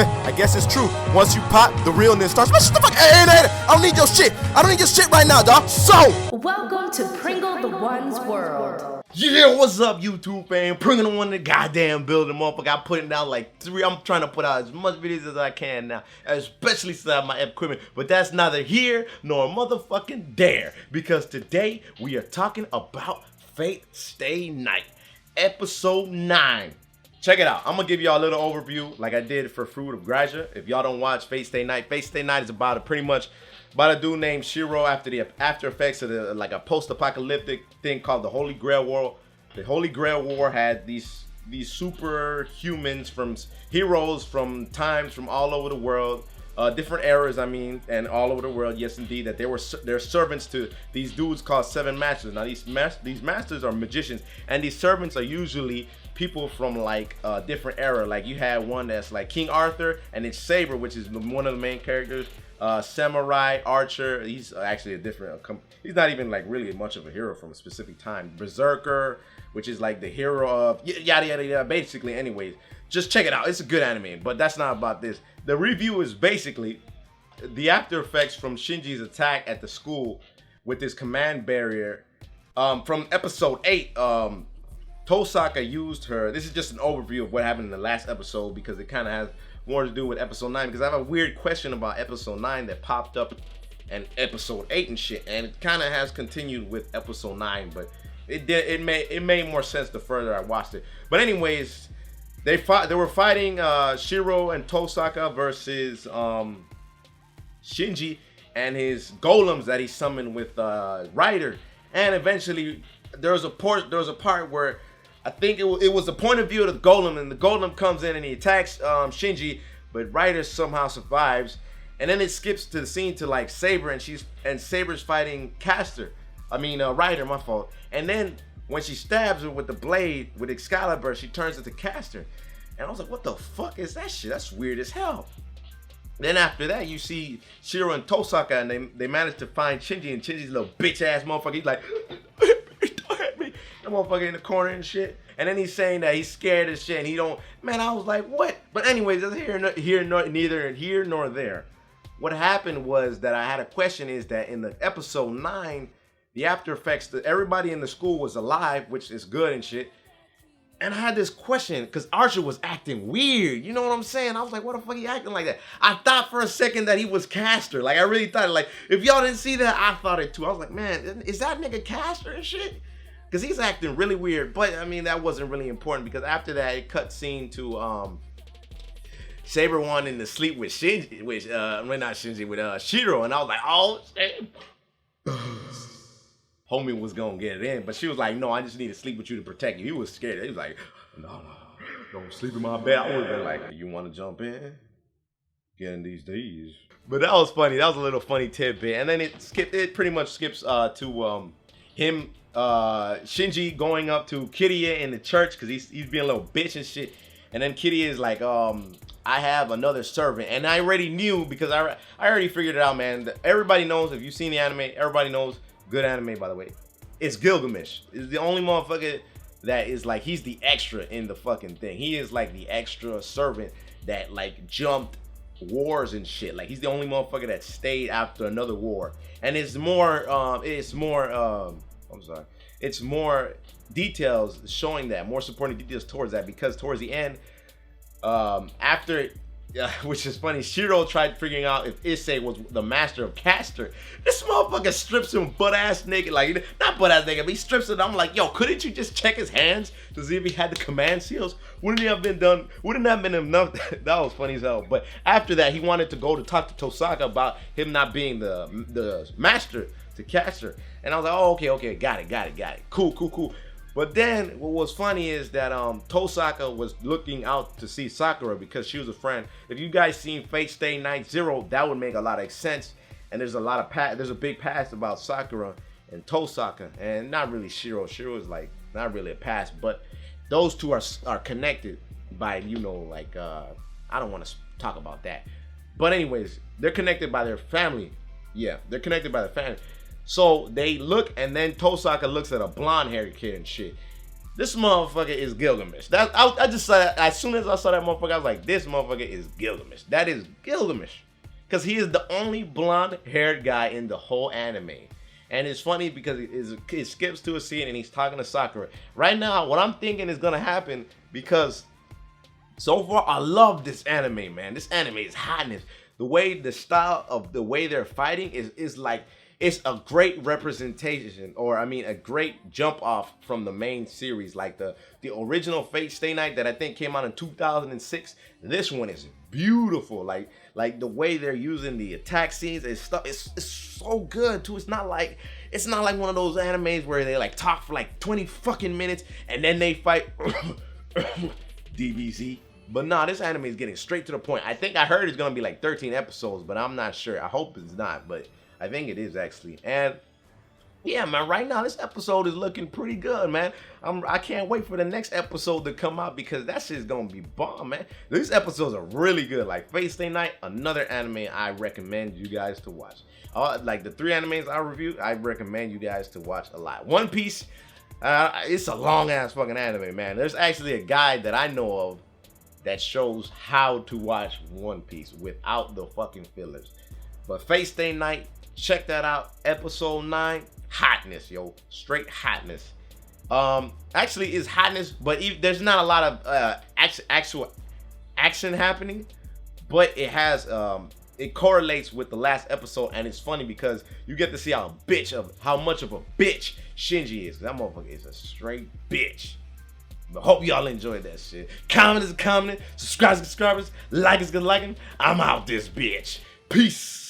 I guess it's true. Once you pop, the realness starts. Man, shut the fuck. Hey, I don't need your shit. I don't need your shit right now, dog. So, welcome to PringleTheOne's world. Yeah, what's up, YouTube fam? PringleTheOne, the goddamn building, motherfucker. I'm putting out like 3. I'm trying to put out as much videos as I can now, especially since I have my equipment. But that's neither here nor motherfucking there, because today we are talking about Fate Stay Night, episode 9. Check it out. I'm gonna give y'all a little overview, like I did for Fruit of Graja. If y'all don't watch Fate Stay Night is about a dude named Shiro after the after effects of like a post-apocalyptic thing called the Holy Grail War. The Holy Grail War had these superhumans from heroes from times from all over the world, different eras, and all over the world. Yes, indeed, that they're servants to these dudes called 7 masters. Now these masters are magicians, and these servants are usually people from like a different era. Like you had one that's like King Arthur, and it's Saber, which is one of the main characters. Samurai, Archer, he's actually a different, he's not even like really much of a hero from a specific time. Berserker, which is like the hero of yada yada yada, basically. Anyways, just check it out, it's a good anime, but that's not about this. The review is basically the after effects from Shinji's attack at the school with his command barrier. From episode 8, Tosaka used her. This is just an overview of what happened in the last episode, because it kind of has more to do with episode 9, because I have a weird question about episode 9 that popped up in episode 8 and shit, and it kind of has continued with episode 9, but it made more sense the further I watched it. But anyways, they were fighting Shiro and Tosaka versus Shinji and his golems that he summoned with Ryder, and eventually there was a part where I think it was the point of view of the golem, and the golem comes in and he attacks Shinji, but Ryder somehow survives, and then it skips to the scene to like Saber, and Saber's fighting Ryder, my fault. And then when she stabs her with the blade with Excalibur, she turns into Caster, and I was like, what the fuck is that shit? That's weird as hell. Then after that, you see Shiro and Tosaka, and they manage to find Shinji, and Shinji's little bitch ass motherfucker, he's like, don't hit me. That motherfucker in the corner and shit. And then he's saying that he's scared as shit, and he don't. Man, I was like, what? But anyways, that's neither here nor there. What happened was that I had a question, is that in the episode 9, the after effects, everybody in the school was alive, which is good and shit. And I had this question, because Archer was acting weird. You know what I'm saying? I was like, what the fuck he acting like that? I thought for a second that he was Caster. Like, I really thought, like, if y'all didn't see that, I thought it too. I was like, man, is that nigga Caster and shit? Because he's acting really weird. But, that wasn't really important, because after that, it cut scene to Saber wanting to sleep with Shinji, with Shiro. And I was like, oh, shit. Homie was gonna get it in, but she was like, no, I just need to sleep with you to protect you. He was scared. He was like, no, don't sleep in my bed. I would have been like, you want to jump in? Get in these days. But that was funny. That was a little funny tidbit. And then it pretty much skips to him, Shinji going up to Kiria in the church, because he's being a little bitch and shit. And then Kiria is like, I have another servant. And I already knew, because I already figured it out, man. Everybody knows, if you've seen the anime, everybody knows. Good anime, by the way. It's Gilgamesh. It's the only motherfucker that is like, he's the extra in the fucking thing. He is like the extra servant that like jumped wars and shit. Like, he's the only motherfucker that stayed after another war. And it's more details showing that, more supporting details towards that, because towards the end, which is funny, Shiro tried figuring out if Issei was the master of Caster. This motherfucker strips him butt-ass naked. Like, not butt-ass naked, but he strips it. I'm like, yo, couldn't you just check his hands to see if he had the command seals? Wouldn't that have been enough? That was funny as hell. But after that, he wanted to go to talk to Tosaka about him not being the master to Caster. And I was like, oh, okay, got it. Cool. But then what was funny is that Tosaka was looking out to see Sakura, because she was a friend. If you guys seen Fate Stay Night 0, that would make a lot of sense. And there's a big past about Sakura and Tosaka, and not really Shiro. Shiro is like not really a past, but those two are connected by, I don't want to talk about that. But anyways, they're connected by their family. Yeah, they're connected by their family. So they look, and then Tosaka looks at a blonde-haired kid and shit. This motherfucker is Gilgamesh. I just saw that. As soon as I saw that motherfucker, I was like, this motherfucker is Gilgamesh. That is Gilgamesh. Because he is the only blonde-haired guy in the whole anime. And it's funny because it skips to a scene and he's talking to Sakura. Right now, what I'm thinking is going to happen, because so far, I love this anime, man. This anime is hotness. The style of the way they're fighting is like, it's a great representation, or I mean a great jump off from the main series. Like the original Fate Stay Night that I think came out in 2006. This one is beautiful. Like the way they're using the attack scenes and stuff, it's so good too. It's not like one of those animes where they like talk for like 20 fucking minutes and then they fight. DBZ. But nah, this anime is getting straight to the point. I think I heard it's gonna be like 13 episodes, but I'm not sure. I hope it's not, but I think it is actually. And yeah, man, right now this episode is looking pretty good, man. I can't wait for the next episode to come out, because that shit's gonna be bomb, man. These episodes are really good. Like Fate Stay Night, another anime I recommend you guys to watch. Like the 3 animes I reviewed, I recommend you guys to watch a lot. One Piece, it's a long ass fucking anime, man. There's actually a guide that I know of that shows how to watch One Piece without the fucking fillers. But Fate Stay Night, check that out. Episode 9, hotness, yo, straight hotness. Actually, it's hotness, but there's not a lot of actual action happening. But it has it correlates with the last episode, and it's funny because you get to see how much of a bitch Shinji is. That motherfucker is a straight bitch. But hope y'all enjoyed that shit. Comment is commenting, subscribe is subscribers, like is good liking. I'm out this bitch. Peace.